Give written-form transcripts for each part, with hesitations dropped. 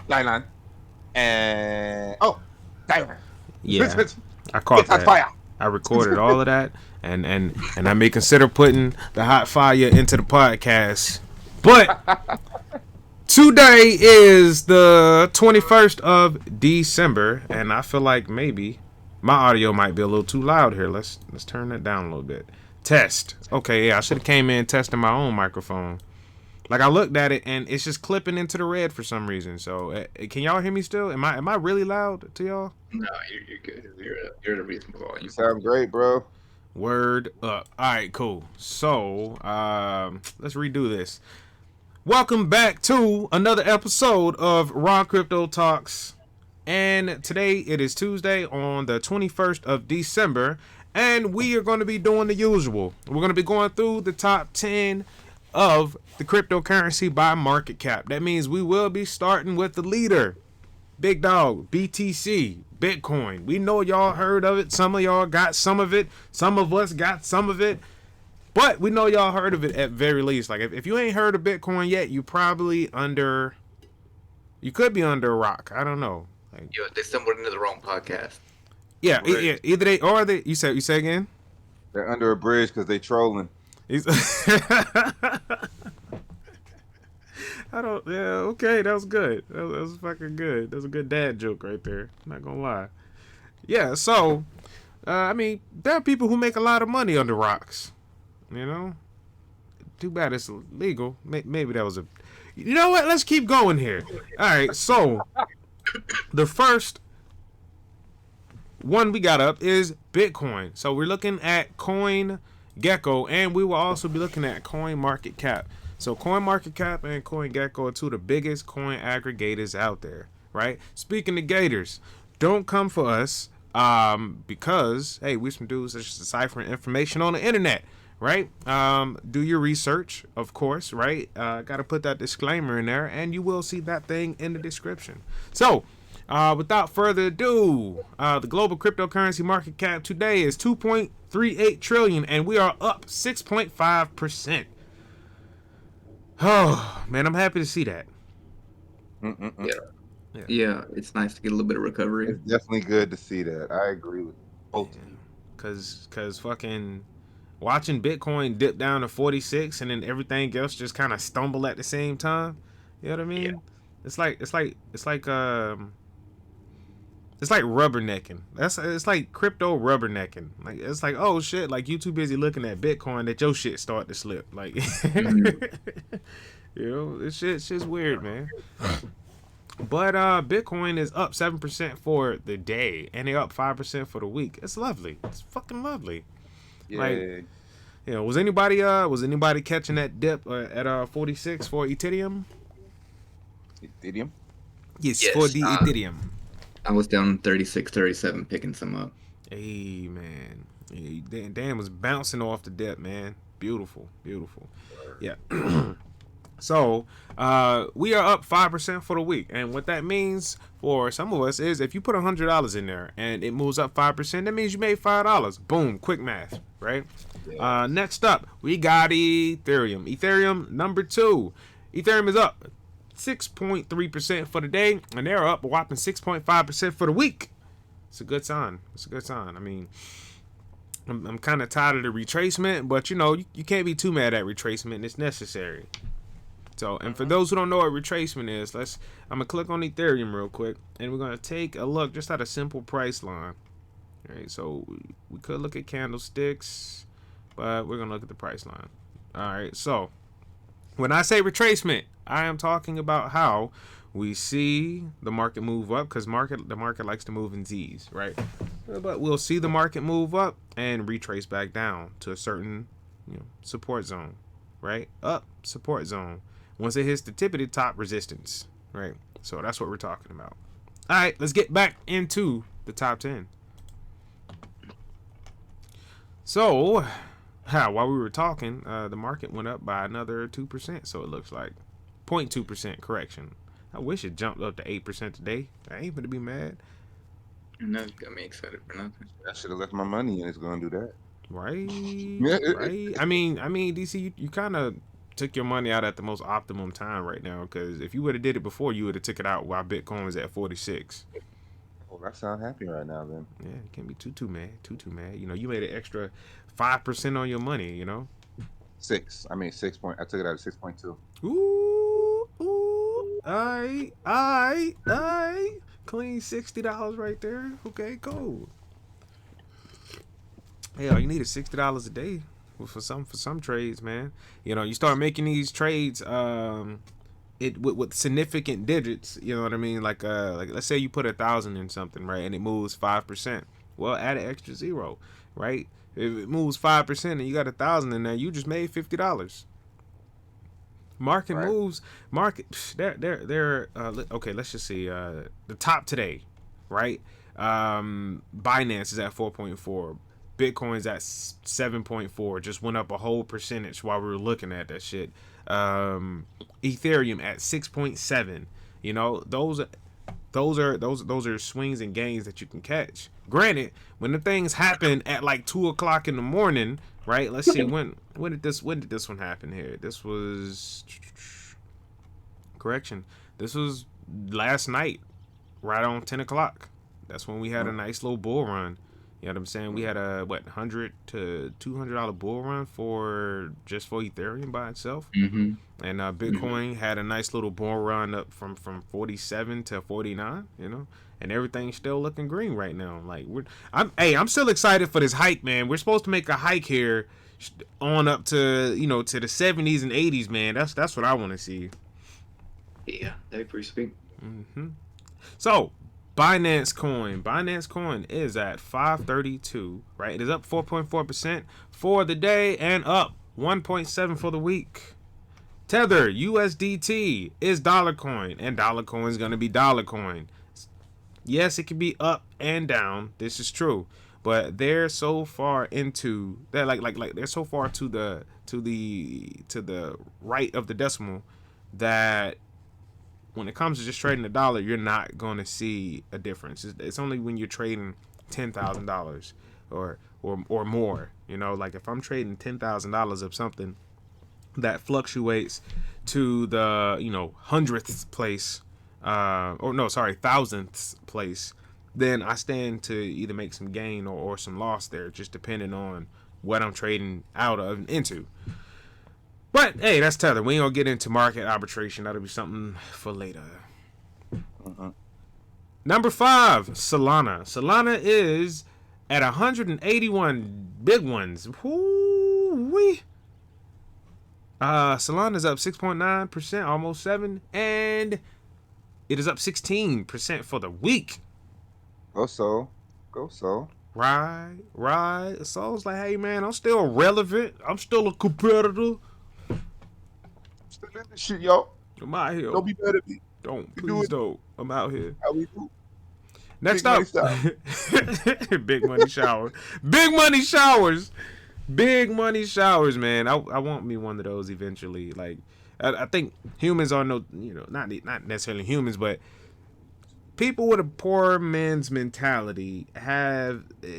Dylan, and Dylan. Yeah, I It's caught on that. fire. I recorded all of that, and I may consider putting the hot fire into the podcast. But today is the 21st of December, and I feel like maybe my audio might be a little too loud here. Let's turn that down a little bit. Test. Okay, yeah, I should have came in testing my own microphone. Like I looked at it and it's just clipping into the red for some reason. So can y'all hear me still? Am I really loud to y'all? No, you're good. You're at a reasonable You volume. sound great, bro. Word up. All right, cool. So let's redo this. Welcome back to another episode of Raw Crypto Talks. And today it is Tuesday on the 21st of December. And we are going to be doing the usual. We're going to be going through the top 10 of the cryptocurrency by market cap. That means we will be starting with the leader, Big Dog, BTC, Bitcoin. We know y'all heard of it. Some of y'all got some of it. Some of us got some of it. But we know y'all heard of it at very least. Like if you ain't heard of Bitcoin yet, you probably you could be under a rock. I don't know. Like, They stumbled into the wrong podcast. yeah, Right. yeah, either they or they. You say again. They're under a bridge because they trolling. I don't. Yeah, okay, that was good. That was fucking good. That was a good dad joke right there. Not gonna lie. Yeah. So, I mean, there are people who make a lot of money under rocks. You know. Too bad it's illegal. Maybe that was a. You know what? Let's keep going here. All right. So, the first one we got up is Bitcoin. So we're looking at Coin Gecko, and we will also be looking at Coin Market Cap. So Coin Market Cap and Coin Gecko are two of the biggest coin aggregators out there, right? Speaking of gators, don't come for us because hey, we some dudes that's just deciphering information on the internet, right? Do your research, of course, right? Got to put that disclaimer in there, and you will see that thing in the description. So without further ado, the global cryptocurrency market cap today is 2.38 trillion, and we are up 6.5%. Oh man, I'm happy to see that. Mm-mm-mm. Yeah, it's nice to get a little bit of recovery. It's definitely good to see that. I agree with both of you. Cause fucking watching Bitcoin dip down to 46 and then everything else just kind of stumble at the same time. You know what I mean? Yeah. It's like rubbernecking. It's like crypto rubbernecking. Like it's like, oh shit, like you too busy looking at Bitcoin that your shit start to slip. Like you know, this shit's weird, man. But Bitcoin is up 7% for the day, and they up 5% for the week. It's lovely. It's fucking lovely. Yeah. Like, you know, was anybody catching that dip at 46 for Ethereum? Ethereum. Yes, Yes, for the Ethereum. I was down 36, 37 picking some up. Hey man, Dan was bouncing off the dip, man. Beautiful, beautiful. Yeah. So we are up 5% for the week, and what that means for some of us is if you put $100 in there and it moves up 5%, that means you made $5. Boom, quick math, right? Yeah. Next up, we got Ethereum. Ethereum number 2. Ethereum is up 6.3% for the day, and they're up a whopping 6.5% for the week. It's a good sign. It's a good sign. I mean, I'm kind of tired of the retracement, but you know, you can't be too mad at retracement. It's necessary. So, and for those who don't know what retracement is, I'm gonna click on Ethereum real quick, and we're gonna take a look just at a simple price line. All right, so we could look at candlesticks, but we're gonna look at the price line. All right, so when I say retracement, I am talking about how we see the market move up because the market likes to move in Z's, right? But we'll see the market move up and retrace back down to a certain, support zone, right? Up support zone. Once it hits the tippity top, resistance, right? So that's what we're talking about. All right, let's get back into the top 10. So, while we were talking, the market went up by another 2%. So it looks like 0.2% correction. I wish it jumped up to 8% today. I ain't gonna be mad. And that got me excited for nothing. I should have left my money in. It's gonna do that. Right. I mean, DC, you kind of took your money out at the most optimum time right now. Because if you would have did it before, you would have took it out while Bitcoin was at 46. Oh, I sound happy right now then. Yeah, you can't be too mad. Too mad. You know, you made an extra 5% on your money. You know. 6. I mean 6 point. I took it out at 6.2. Ooh, I clean $60 right there. Okay, cool. Hey, all you need is $60 a day for some trades, man. You know, you start making these trades, with significant digits. You know what I mean? Like let's say you put 1,000 in something, right, and it moves 5%. Well, add an extra zero, right? If it moves 5% and you got 1,000 in there, you just made $50. Market Right. moves. Market. They're okay. Let's just see. The top today, right? Binance is at 4.4. Bitcoin's at 7.4. Just went up a whole percentage while we were looking at that shit. Ethereum at 6.7. You know, those are swings and gains that you can catch. Granted, when the things happen at like 2 o'clock in the morning, right? Let's see, when did this one happen here? This was correction. This was last night, right on 10 o'clock. That's when we had a nice little bull run. You know what I'm saying? We had a $100 to $200 bull run for Ethereum by itself. Mm-hmm. And Bitcoin had a nice little bull run up from 47 to 49, you know, and everything's still looking green right now. Like I'm still excited for this hike, man. We're supposed to make a hike here on up to, you know, to the 70s and 80s, man. That's what I want to see. Yeah, that'd be pretty sweet. So Binance Coin is at 532, right? It is up 4.4% for the day and up 1.7 for the week. Tether USDT is dollar coin, and dollar coin is gonna be dollar coin. Yes, it can be up and down. This is true, but they're so far into they're like they're so far to the right of the decimal that when it comes to just trading the dollar, you're not gonna see a difference. It's only when you're trading $10,000 or more. You know, like if I'm trading $10,000 of something that fluctuates to the, you know, hundredth place, thousandth place, then I stand to either make some gain or some loss there, just depending on what I'm trading out of and into. But hey, that's Tether. We ain't gonna get into market arbitration. That'll be something for later. Number 5, Solana. Solana is at 181 big ones. Woo-wee. Solana's up 6.9%, almost 7, and it is up 16% for the week. Go so. Right. So it's like, hey man, I'm still relevant. I'm still a competitor. Still in this shit, yo. I'm out here. Don't be mad at me. Please don't. I'm out here. How we do? Next Big up, money big money shower. Big money showers. Big money showers, man. I want me one of those eventually. Like, I think humans are not necessarily humans, but people with a poor man's mentality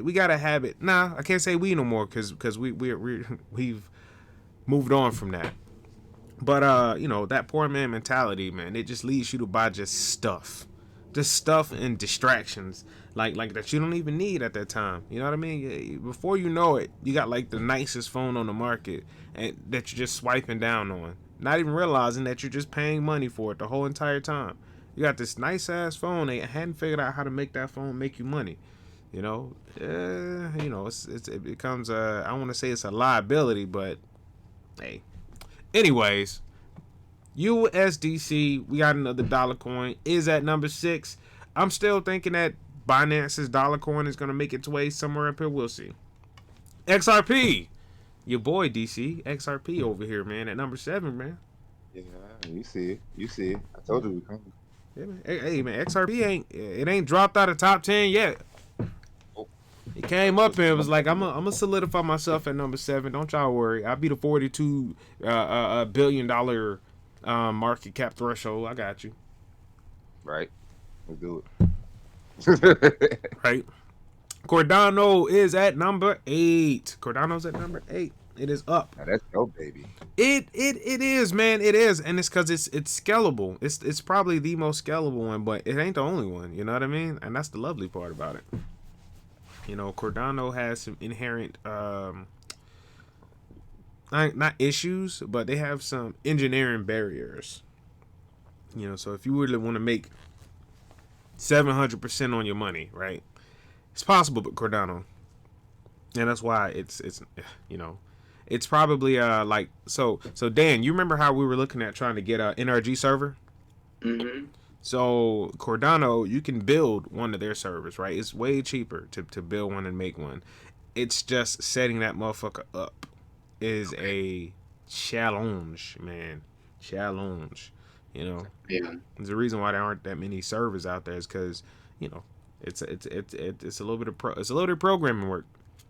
we got a habit. Nah, I can't say we no more because we've moved on from that. But that poor man mentality, man, it just leads you to buy just stuff and distractions like that you don't even need at that time. You know what I mean? Before you know it, you got like the nicest phone on the market and that you're just swiping down on, not even realizing that you're just paying money for it the whole entire time. You got this nice ass phone. They hadn't figured out how to make that phone make you money. You know, it becomes I want to say it's a liability, but hey. Anyways, USDC, we got another dollar coin, is at number 6. I'm still thinking that Binance's dollar coin is going to make its way somewhere up here. We'll see. XRP, your boy DC, XRP over here, man, at number 7, man. Yeah, you see it. I told you we coming. Yeah, man. Hey, man, XRP ain't dropped out of top 10 yet. It came up and it was like, I'm gonna solidify myself at number 7. Don't y'all worry. I'll be the $42 billion market cap threshold. I got you. Right. Let's do it. Right. Cordano is at number 8. Cordano's at number 8. It is up. Now that's dope, baby. It is, man. It is, and it's because it's scalable. It's probably the most scalable one, but it ain't the only one. You know what I mean? And that's the lovely part about it. You know, Cordano has some inherent, not issues, but they have some engineering barriers. You know, so if you really want to make 700% on your money, right? It's possible, but Cordano, and that's why it's you know. It's probably like so Dan, you remember how we were looking at trying to get a NRG server? Mm-hmm. So Cordano, you can build one of their servers, right? It's way cheaper to build one and make one. It's just setting that motherfucker up is a challenge, man. Challenge. You know. Yeah. There's a reason why there aren't that many servers out there is because, you know, it's a little bit of programming work.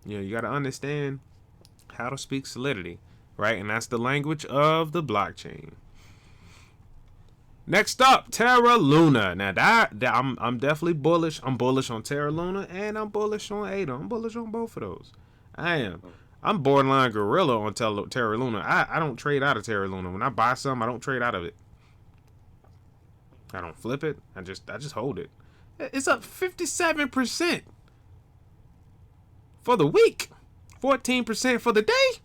You know, you got to understand how to speak Solidity, right? And that's the language of the blockchain. Next up, Terra Luna. Now that I'm definitely bullish. I'm bullish on Terra Luna and I'm bullish on ADA. I'm bullish on both of those. I am. I'm borderline gorilla on Terra Luna. I don't trade out of Terra Luna. When I buy something, I don't trade out of it. I don't flip it. I just hold it. It's up 57% for the week. 14% for the day.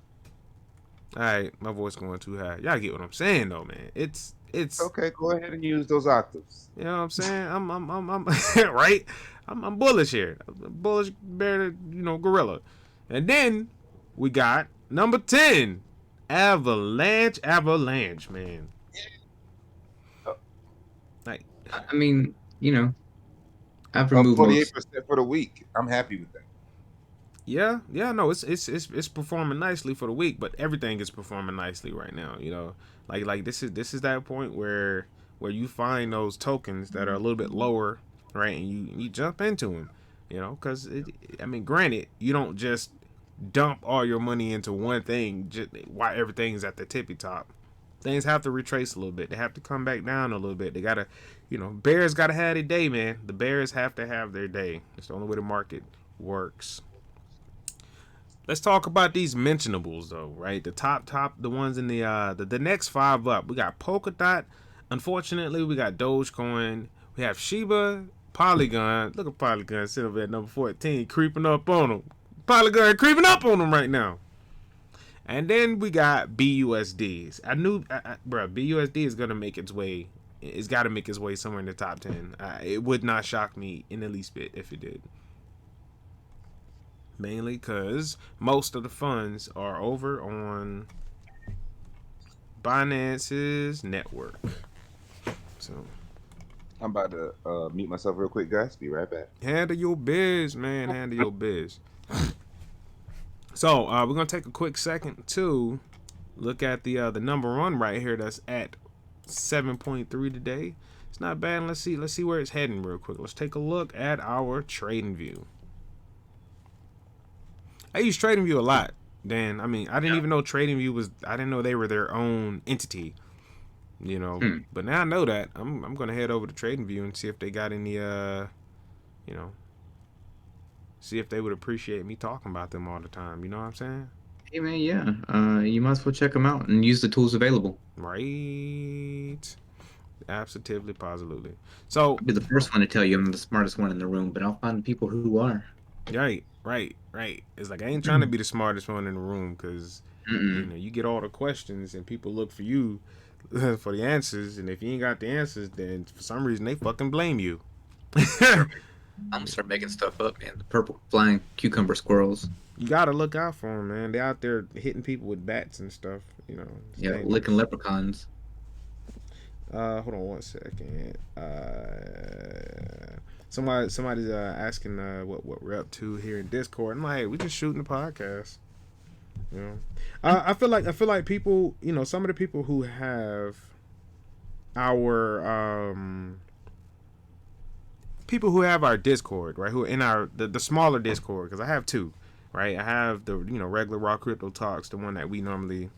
All right, my voice going too high. Y'all get what I'm saying, though, man. It's Okay. Go ahead and use those octaves. You know what I'm saying? I'm right. I'm bullish here. I'm bullish, bear, gorilla. And then we got number 10, Avalanche, man. Like, I mean, I've Up removed 28% for the week. I'm happy with that. yeah, no, it's performing nicely for the week, but everything is performing nicely right now. You know, like this is that point where you find those tokens that are a little bit lower, right, and you jump into them. You know, because granted, you don't just dump all your money into one thing just while everything's at the tippy top. Things have to retrace a little bit. They have to come back down a little bit. They gotta, bears gotta have their day, man. The bears have to have their day. It's the only way the market works. Let's talk about these mentionables, though, right? The top, the ones in the next 5 up. We got Polkadot. Unfortunately, we got Dogecoin. We have Shiba, Polygon. Look at Polygon sitting over at number 14, creeping up on them. Polygon creeping up on them right now. And then we got BUSDs. I knew, bro, BUSD is gonna make its way. It's got to make its way somewhere in the top 10. It would not shock me in the least bit if it did. Mainly because most of the funds are over on Binance's network. So I'm about to mute myself real quick, guys. Be right back. handle your biz, man. Handle your biz. So we're gonna take a quick second to look at the number one right here. That's at 7.3 today. It's not bad. Let's see where it's heading real quick. Let's take a look at our trading view. I use TradingView a lot, Dan. I didn't even know TradingView was. I didn't know they were their own entity. But now I know that. I'm gonna head over to TradingView and see if they got any. See if they would appreciate me talking about them all the time. You know what I'm saying? Hey man, yeah. You might as well check them out and use the tools available. Right. Absolutely, positively. So I'll be the first one to tell you I'm the smartest one in the room, but I'll find the people who are. Right. It's like I ain't trying to be the smartest one in the room because you get all the questions and people look for you for the answers, and if you ain't got the answers, then for some reason they fucking blame you. I'm gonna start making stuff up, man. The purple flying cucumber squirrels. You gotta look out for them, man. They out there hitting people with bats and stuff. Yeah, licking leprechauns. Hold on one second. Somebody's asking what we're up to here in Discord. I'm like, hey, we just shooting the podcast. I feel like people, some of the people who have our Discord, right? Who are in the smaller Discord, because I have 2, right? I have the regular Raw Crypto Talks, the one that we normally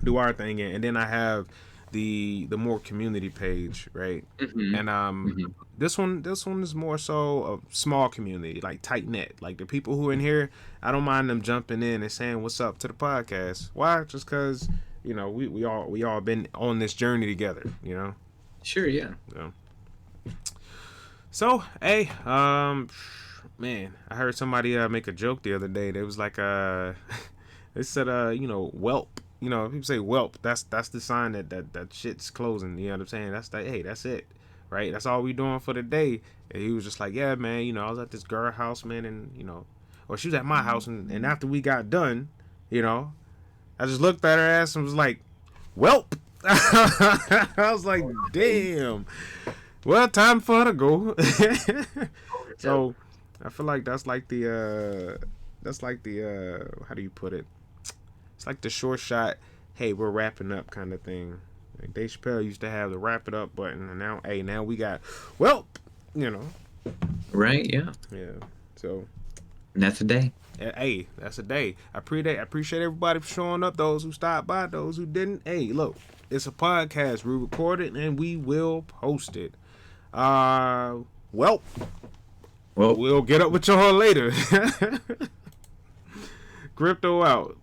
do our thing in, and then I have the more community page, right? Mm-hmm. And Mm-hmm. this one is more so a small community, like tight knit. Like the people who are in here, I don't mind them jumping in and saying what's up to the podcast. Why? Just because we all been on this journey together. Sure, yeah. So hey, man, I heard somebody make a joke the other day. They was like they said whelp. People say whelp. That's the sign that shit's closing. You know what I'm saying? Hey, that's it, right? That's all we doing for the day. And he was just like, yeah, man. I was at this girl house, man, and or she was at my house, and after we got done, I just looked at her ass and was like, whelp. I was like, damn. Well, time for her to go. So I feel like that's like the how do you put it? It's like the short shot, hey, we're wrapping up kind of thing. Like Dave Chappelle used to have the wrap it up button, and now we got, well, Right, yeah. Yeah. So. And that's a day. Hey, that's a day. I appreciate everybody for showing up. Those who stopped by, those who didn't. Hey, look, it's a podcast. We record it and we will post it. Well, we'll get up with y'all later. Crypto out.